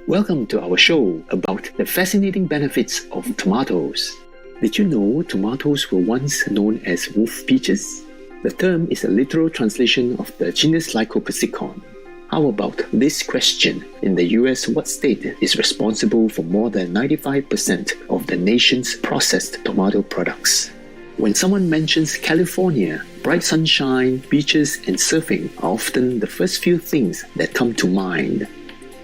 Welcome to our show about the fascinating benefits of tomatoes. Did you know tomatoes were once known as wolf peaches? The term is a literal translation of the genus Lycopersicon. How about this question? In the US, what state is responsible for more than 95% of the nation's processed tomato products? When someone mentions California, bright sunshine, beaches, and surfing are often the first few things that come to mind.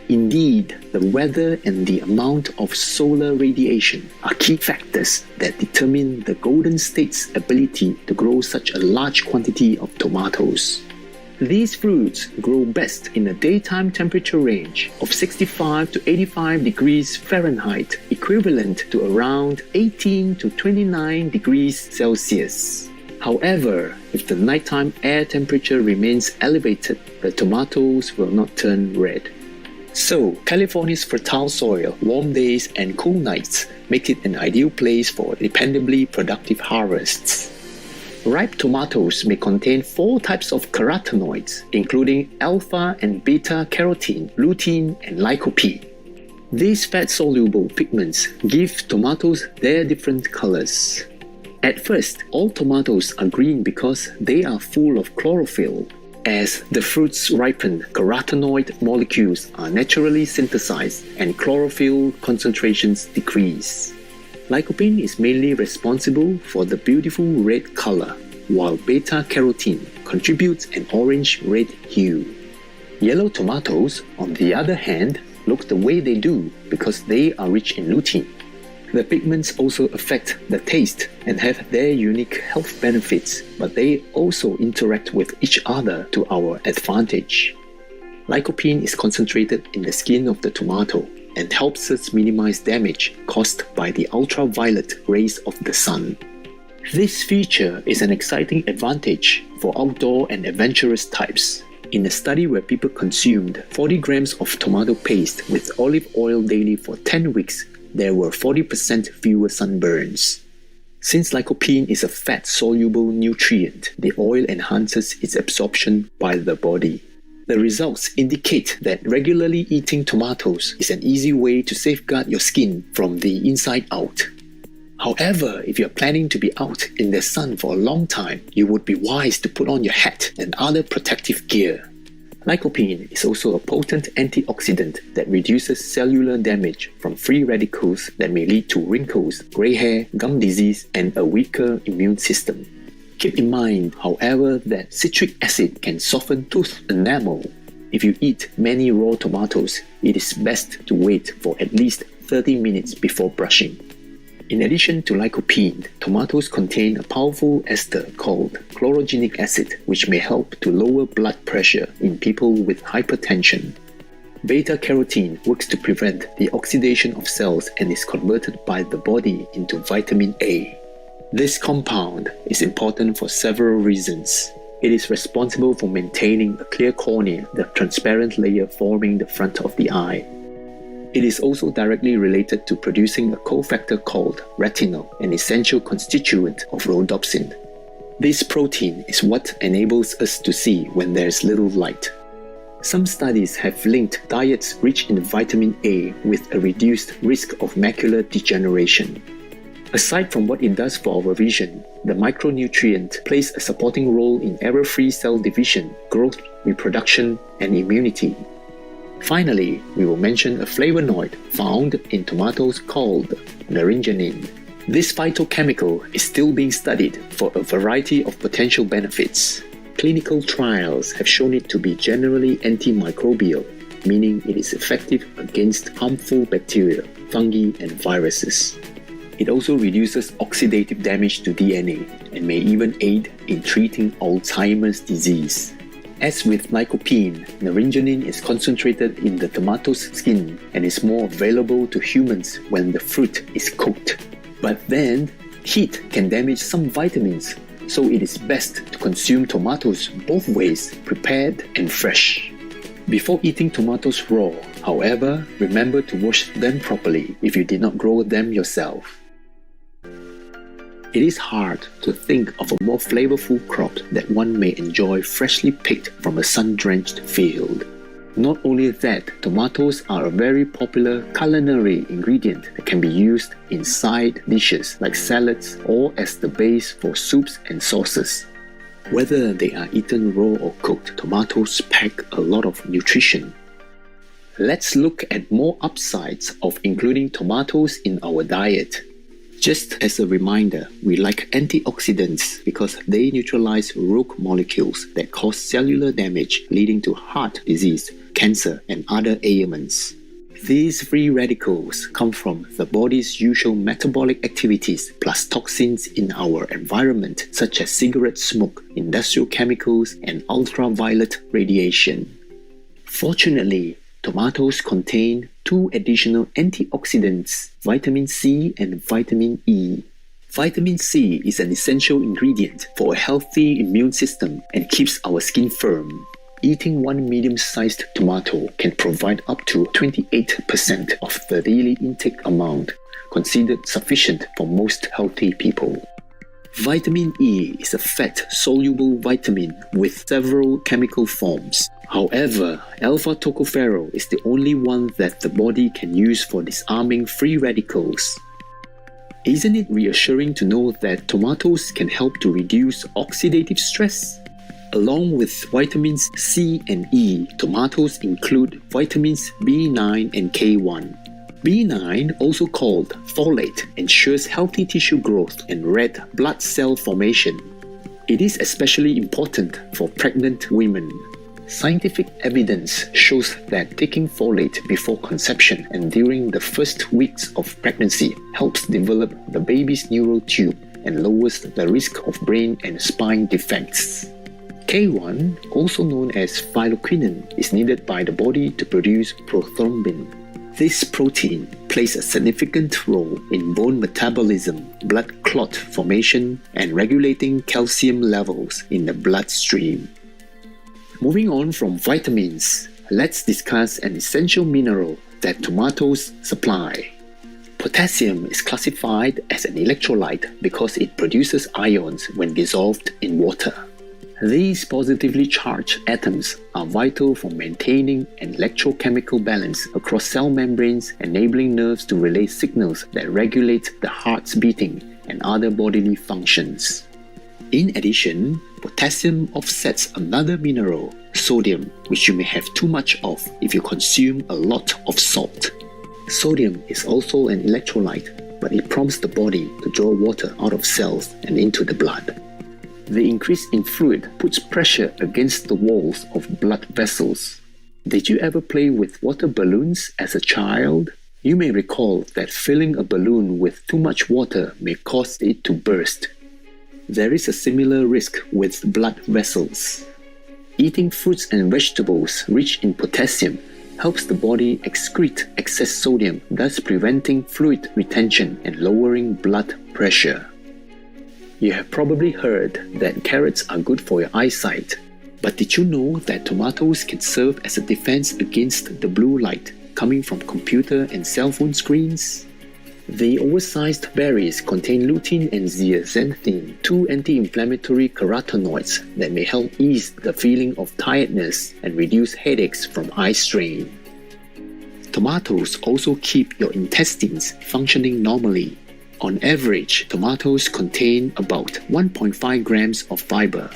Indeed, the weather and the amount of solar radiation are key factors that determine the Golden State's ability to grow such a large quantity of tomatoes. These fruits grow best in a daytime temperature range of 65 to 85 degrees Fahrenheit, equivalent to around 18 to 29 degrees Celsius. However, if the nighttime air temperature remains elevated, the tomatoes will not turn red. So, California's fertile soil, warm days, and cool nights make it an ideal place for dependably productive harvests. Ripe tomatoes may contain 4 types of carotenoids, including alpha and beta-carotene, lutein, and lycopene. These fat-soluble pigments give tomatoes their different colors. At first, all tomatoes are green because they are full of chlorophyll. As the fruits ripen, carotenoid molecules are naturally synthesized and chlorophyll concentrations decrease. Lycopene is mainly responsible for the beautiful red color, while beta-carotene contributes an orange-red hue. Yellow tomatoes, on the other hand, look the way they do because they are rich in lutein. The pigments also affect the taste and have their unique health benefits, but they also interact with each other to our advantage. Lycopene is concentrated in the skin of the tomato and helps us minimize damage caused by the ultraviolet rays of the sun. This feature is an exciting advantage for outdoor and adventurous types. In a study where people consumed 40 grams of tomato paste with olive oil daily for 10 weeks, there were 40% fewer sunburns. Since lycopene is a fat-soluble nutrient, the oil enhances its absorption by the body. The results indicate that regularly eating tomatoes is an easy way to safeguard your skin from the inside out. However, if you're planning to be out in the sun for a long time, you would be wise to put on your hat and other protective gear. Lycopene is also a potent antioxidant that reduces cellular damage from free radicals that may lead to wrinkles, gray hair, gum disease, and a weaker immune system. Keep in mind, however, that citric acid can soften tooth enamel. If you eat many raw tomatoes, it is best to wait for at least 30 minutes before brushing. In addition to lycopene, tomatoes contain a powerful ester called chlorogenic acid, which may help to lower blood pressure in people with hypertension. Beta-carotene works to prevent the oxidation of cells and is converted by the body into vitamin A. This compound is important for several reasons. It is responsible for maintaining a clear cornea, the transparent layer forming the front of the eye. It is also directly related to producing a cofactor called retinol, an essential constituent of rhodopsin. This protein is what enables us to see when there is little light. Some studies have linked diets rich in vitamin A with a reduced risk of macular degeneration. Aside from what it does for our vision, the micronutrient plays a supporting role in error-free cell division, growth, reproduction, and immunity. Finally, we will mention a flavonoid found in tomatoes called naringenin. This phytochemical is still being studied for a variety of potential benefits. Clinical trials have shown it to be generally antimicrobial, meaning it is effective against harmful bacteria, fungi, and viruses. It also reduces oxidative damage to DNA and may even aid in treating Alzheimer's disease. As with lycopene, naringenin is concentrated in the tomato's skin and is more available to humans when the fruit is cooked. But then, heat can damage some vitamins, so it is best to consume tomatoes both ways, prepared and fresh. Before eating tomatoes raw, however, remember to wash them properly if you did not grow them yourself. It is hard to think of a more flavorful crop that one may enjoy freshly picked from a sun-drenched field. Not only that, tomatoes are a very popular culinary ingredient that can be used in side dishes like salads or as the base for soups and sauces. Whether they are eaten raw or cooked, tomatoes pack a lot of nutrition. Let's look at more upsides of including tomatoes in our diet. Just as a reminder, we like antioxidants because they neutralize rogue molecules that cause cellular damage, leading to heart disease, cancer, and other ailments. These free radicals come from the body's usual metabolic activities plus toxins in our environment such as cigarette smoke, industrial chemicals, and ultraviolet radiation. Fortunately, tomatoes contain two additional antioxidants, vitamin C and vitamin E. Vitamin C is an essential ingredient for a healthy immune system and keeps our skin firm. Eating one medium-sized tomato can provide up to 28% of the daily intake amount, considered sufficient for most healthy people. Vitamin E is a fat-soluble vitamin with several chemical forms. However, alpha-tocopherol is the only one that the body can use for disarming free radicals. Isn't it reassuring to know that tomatoes can help to reduce oxidative stress? Along with vitamins C and E, tomatoes include vitamins B9 and K1. B9, also called folate, ensures healthy tissue growth and red blood cell formation. It is especially important for pregnant women. Scientific evidence shows that taking folate before conception and during the first weeks of pregnancy helps develop the baby's neural tube and lowers the risk of brain and spine defects. K1, also known as phylloquinone, is needed by the body to produce prothrombin. This protein plays a significant role in bone metabolism, blood clot formation, and regulating calcium levels in the bloodstream. Moving on from vitamins, let's discuss an essential mineral that tomatoes supply. Potassium is classified as an electrolyte because it produces ions when dissolved in water. These positively charged atoms are vital for maintaining an electrochemical balance across cell membranes, enabling nerves to relay signals that regulate the heart's beating and other bodily functions. In addition, potassium offsets another mineral, sodium, which you may have too much of if you consume a lot of salt. Sodium is also an electrolyte, but it prompts the body to draw water out of cells and into the blood. The increase in fluid puts pressure against the walls of blood vessels. Did you ever play with water balloons as a child? You may recall that filling a balloon with too much water may cause it to burst. There is a similar risk with blood vessels. Eating fruits and vegetables rich in potassium helps the body excrete excess sodium, thus preventing fluid retention and lowering blood pressure. You have probably heard that carrots are good for your eyesight, but did you know that tomatoes can serve as a defense against the blue light coming from computer and cell phone screens? The oversized berries contain lutein and zeaxanthin, two anti-inflammatory carotenoids that may help ease the feeling of tiredness and reduce headaches from eye strain. Tomatoes also keep your intestines functioning normally. On average, tomatoes contain about 1.5 grams of fiber.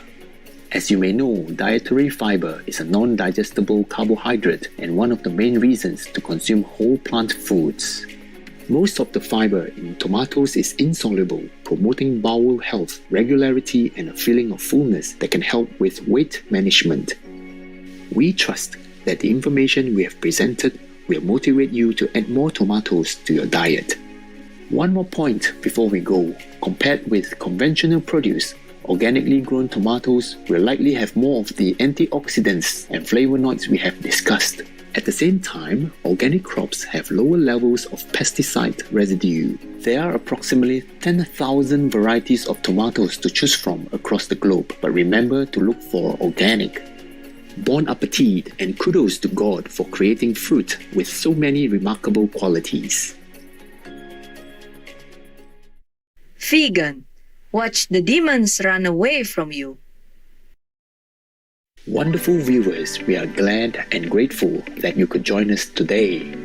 As you may know, dietary fiber is a non-digestible carbohydrate and one of the main reasons to consume whole plant foods. Most of the fiber in tomatoes is insoluble, promoting bowel health, regularity, and a feeling of fullness that can help with weight management. We trust that the information we have presented will motivate you to add more tomatoes to your diet. One more point before we go. Compared with conventional produce, organically grown tomatoes will likely have more of the antioxidants and flavonoids we have discussed. At the same time, organic crops have lower levels of pesticide residue. There are approximately 10,000 varieties of tomatoes to choose from across the globe, but remember to look for organic. Bon appetit and kudos to God for creating fruit with so many remarkable qualities. Vegan, watch the demons run away from you. Wonderful viewers, we are glad and grateful that you could join us today.